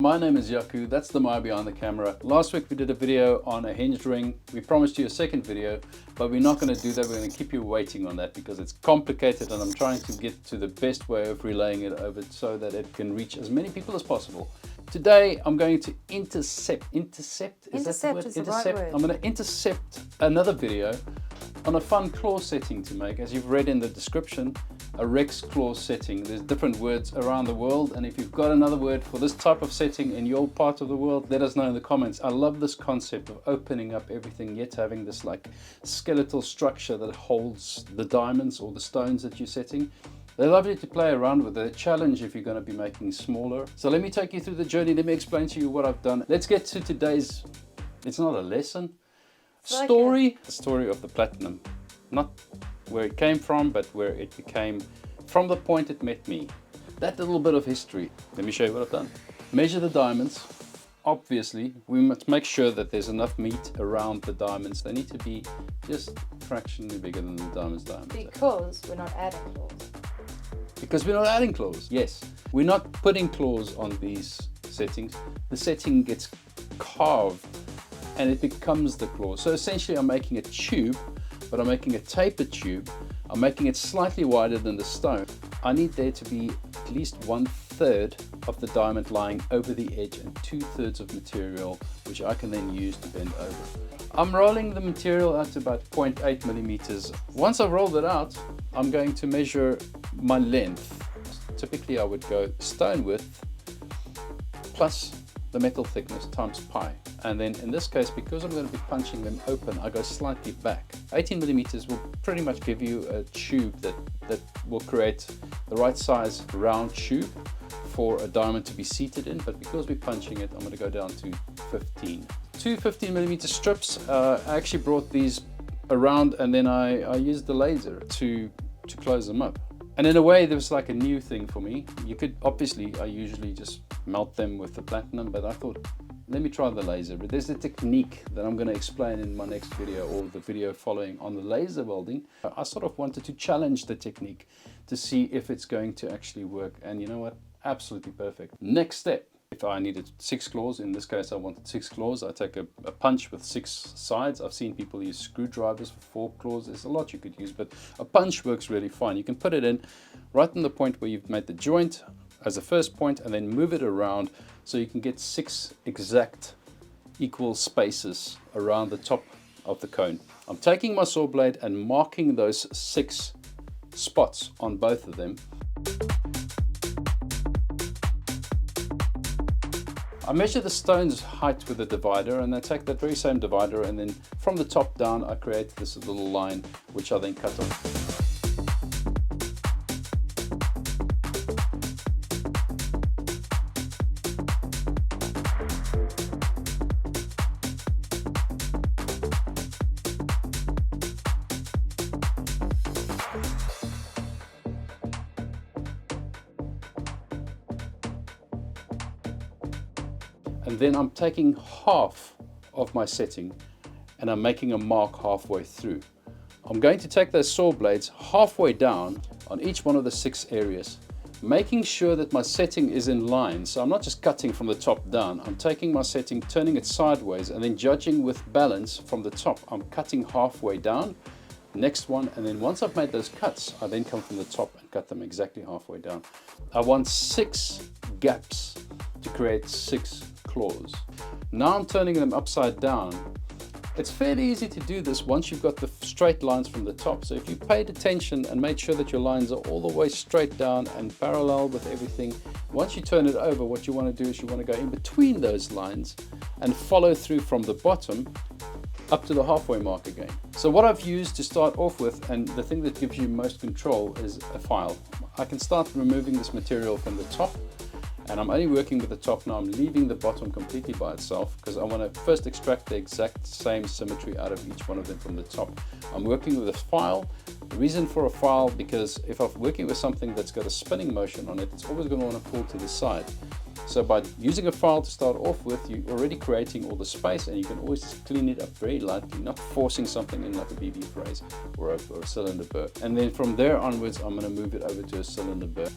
My name is Jaco, that's the Maya behind the camera. Last week we did a video on a hinged ring. We promised you a second video, but we're not going to do that. We're going to keep you waiting on that because it's complicated and I'm trying to get to the best way of relaying it over so that it can reach as many people as possible. Today I'm going to intercept. Intercept is the right word. I'm going to intercept another video on a fun claw setting to make. As you've read in the description, a Rex claw setting. There's different words around the world, and if you've got another word for this type of setting in your part of the world, let us know in the comments. I love this concept of opening up everything, yet having this like skeletal structure that holds the diamonds or the stones that you're setting. They're lovely to play around with. They're a challenge if you're going to be making smaller. So let me take you through the journey. Let me explain to you what I've done. Let's get to today's, it's not a lesson, story. The story of the platinum. Not where it came from, but where it became from the point it met me. That little bit of history. Let me show you what I've done. Measure the diamonds. Obviously, we must make sure that there's enough meat around the diamonds. They need to be just fractionally bigger than the diamond's diameter. Because we're not adding claws. Because we're not adding claws, yes. We're not putting claws on these settings. The setting gets carved and it becomes the claw. So essentially I'm making a tube, but I'm making a tapered tube. I'm making it slightly wider than the stone. I need there to be at least 1/3 of the diamond lying over the edge and 2/3 of material, which I can then use to bend over. I'm rolling the material out to about 0.8 millimeters. Once I've rolled it out, I'm going to measure my length. Typically I would go stone width plus the metal thickness times pi. And then in this case, because I'm going to be punching them open, I go slightly back. 18 millimeters will pretty much give you a tube that will create the right size round tube for a diamond to be seated in. But because we're punching it, I'm going to go down to 15. Two 15 millimeter strips. I actually brought these around and then I used the laser to close them up. And in a way, there was like a new thing for me. You could, obviously, I usually just melt them with the platinum, but I thought, let me try the laser. But there's a technique that I'm going to explain in my next video or the video following on the laser welding. I sort of wanted to challenge the technique to see if it's going to actually work. And you know what? Absolutely perfect. Next step. If I needed 6 claws, in this case I wanted 6 claws, I take a punch with 6 sides. I've seen people use screwdrivers for 4 claws. There's a lot you could use, but a punch works really fine. You can put it in right in the point where you've made the joint as a first point and then move it around so you can get 6 exact equal spaces around the top of the cone. I'm taking my saw blade and marking those 6 spots on both of them. I measure the stone's height with a divider and I take that very same divider and then from the top down I create this little line which I then cut off. And then I'm taking half of my setting and I'm making a mark halfway through. I'm going to take those saw blades halfway down on each one of the 6 areas, making sure that my setting is in line. So I'm not just cutting from the top down, I'm taking my setting, turning it sideways and then judging with balance from the top. I'm cutting halfway down, next one, and then once I've made those cuts, I then come from the top and cut them exactly halfway down. I want 6 gaps to create 6 claws. Now I'm turning them upside down. It's fairly easy to do this once you've got the straight lines from the top. So if you paid attention and made sure that your lines are all the way straight down and parallel with everything, once you turn it over, what you want to do is you want to go in between those lines and follow through from the bottom up to the halfway mark again. So what I've used to start off with, and the thing that gives you most control, is a file. I can start removing this material from the top. And I'm only working with the top now. I'm leaving the bottom completely by itself because I want to first extract the exact same symmetry out of each one of them from the top. I'm working with a file. The reason for a file, because if I'm working with something that's got a spinning motion on it, it's always going to want to pull to the side. So by using a file to start off with, you're already creating all the space and you can always clean it up very lightly, not forcing something in like a BB phrase or a cylinder burr. And then from there onwards, I'm going to move it over to a cylinder burr.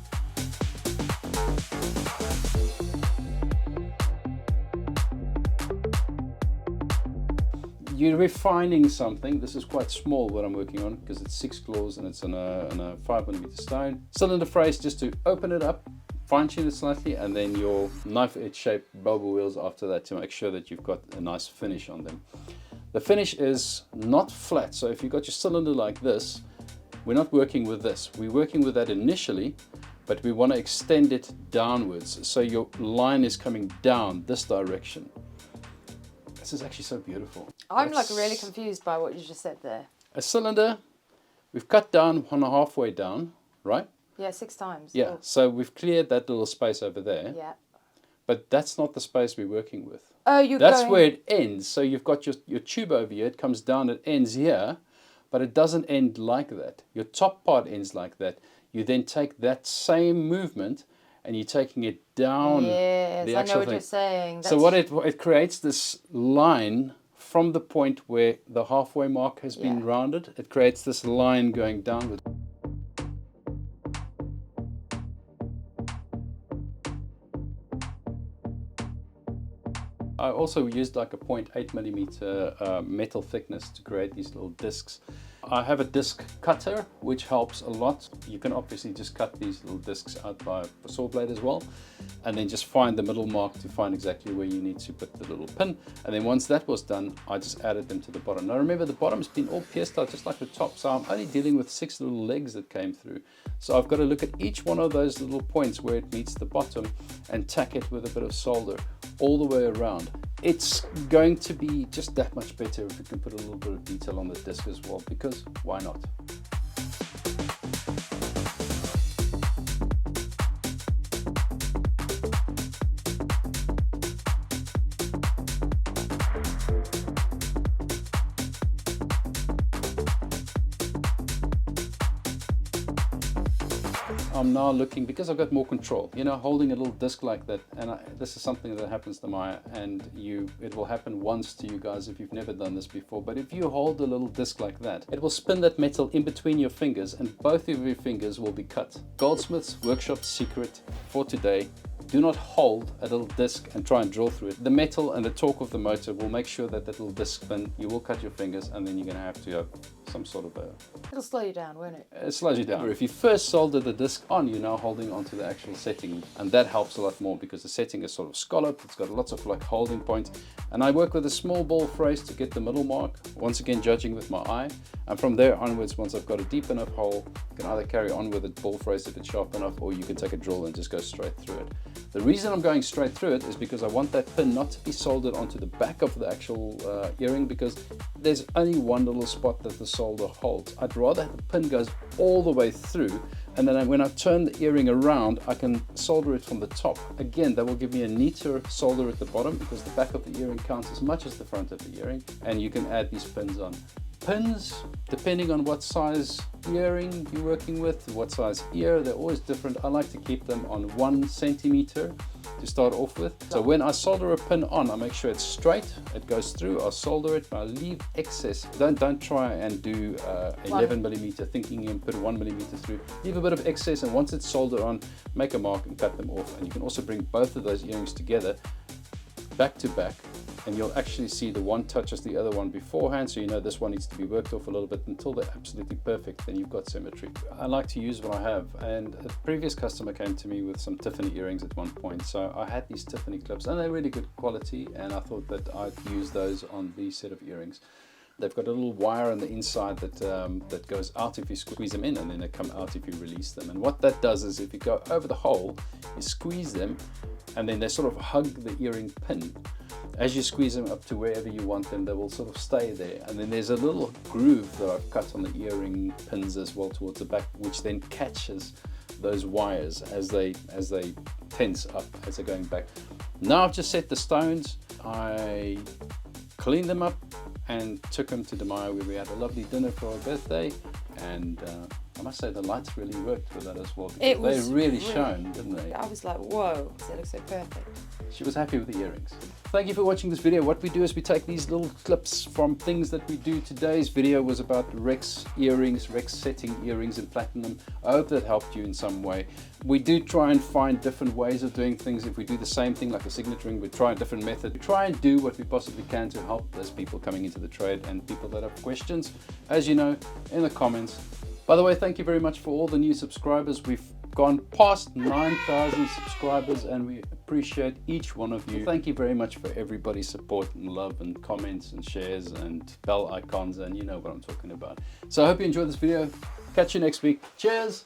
you're refining something. This is quite small what I'm working on because it's 6 claws and it's on a 5mm stone. Cylinder phrase, just to open it up, fine tune it slightly, and then your knife edge shape boba wheels after that to make sure that you've got a nice finish on them. The finish is not flat, so if you've got your cylinder like this, we're not working with this. We're working with that initially, but we want to extend it downwards, so your line is coming down this direction. This is actually so beautiful. I'm like really confused by what you just said there. A cylinder, we've cut down on a halfway down, right? Yeah, 6 times. Yeah, Oh. so we've cleared that little space over there, Yeah. but that's not the space we're working with. Oh, That's where it ends. So you've got your tube over here, it comes down, it ends here, but it doesn't end like that. Your top part ends like that. You then take that same movement and you're taking it down. Yes, the I actual know what thing. you're saying. So what it creates this line from the point where the halfway mark has been Yeah. rounded. It creates this line going downward. I also used like a 0.8mm metal thickness to create these little discs. I have a disc cutter, which helps a lot. You can obviously just cut these little discs out by a saw blade as well, and then just find the middle mark to find exactly where you need to put the little pin. And then once that was done, I just added them to the bottom. Now remember, the bottom's been all pierced out just like the top, so I'm only dealing with 6 little legs that came through. So I've got to look at each one of those little points where it meets the bottom and tack it with a bit of solder all the way around. It's going to be just that much better if we can put a little bit of detail on the disc as well, because why not? I'm now looking, because I've got more control, you know, holding a little disc like that, and this is something that happens to Maya, and it will happen once to you guys if you've never done this before, but if you hold a little disc like that, it will spin that metal in between your fingers, and both of your fingers will be cut. Goldsmith's workshop secret for today: do not hold a little disc and try and drill through it. The metal and the torque of the motor will make sure that little disc spin. You will cut your fingers, and then you're going to have to have some sort of a... It'll slow you down, won't it? It slows you down. If you first solder the disc on, you're now holding onto the actual setting, and that helps a lot more because the setting is sort of scalloped. It's got lots of like holding points, and I work with a small ball phrase to get the middle mark, once again judging with my eye, and from there onwards, once I've got a deep enough hole, you can either carry on with a ball phrase if it's sharp enough, or you can take a drill and just go straight through it. The reason I'm going straight through it is because I want that pin not to be soldered onto the back of the actual earring, because there's only one little spot that the solder holds. I'd rather the pin goes all the way through, and then when I turn the earring around, I can solder it from the top. Again, that will give me a neater solder at the bottom, because the back of the earring counts as much as the front of the earring, and you can add these pins on. Pins, depending on what size earring you're working with, what size ear, they're always different. I like to keep them on 1 centimeter to start off with. So when I solder a pin on, I make sure it's straight, it goes through, I'll solder it, I leave excess. Don't try and do 11mm thinking you can put 1mm through. Leave a bit of excess, and once it's soldered on, make a mark and cut them off. And you can also bring both of those earrings together, back to back, and you'll actually see the one touches the other one beforehand, so you know this one needs to be worked off a little bit until they're absolutely perfect. Then you've got symmetry. I like to use what I have, and a previous customer came to me with some Tiffany earrings at one point, so I had these Tiffany clips, and they're really good quality, and I thought that I'd use those on these set of earrings. They've got a little wire on the inside that goes out if you squeeze them in, and then they come out if you release them. And what that does is, if you go over the hole, you squeeze them, and then they sort of hug the earring pin. As you squeeze them up to wherever you want them, they will sort of stay there. And then there's a little groove that I've cut on the earring pins as well towards the back, which then catches those wires as they tense up as they're going back. Now I've just set the stones. I cleaned them up and took them to Damia, where we had a lovely dinner for her birthday, and I must say the lights really worked with that as well, because they really shone, didn't they? I was like, whoa, they look so perfect. She was happy with the earrings. Thank you for watching this video. What we do is we take these little clips from things that we do. Today's video was about Rex earrings, Rex setting earrings in platinum. I hope that helped you in some way. We do try and find different ways of doing things. If we do the same thing like a signet ring, we try a different method. We try and do what we possibly can to help those people coming into the trade and people that have questions, as you know, in the comments. By the way, thank you very much for all the new subscribers. We've gone past 9,000 subscribers and we appreciate each one of you. Thank you very much for everybody's support and love and comments and shares and bell icons, and you know what I'm talking about. So I hope you enjoyed this video. Catch you next week. Cheers.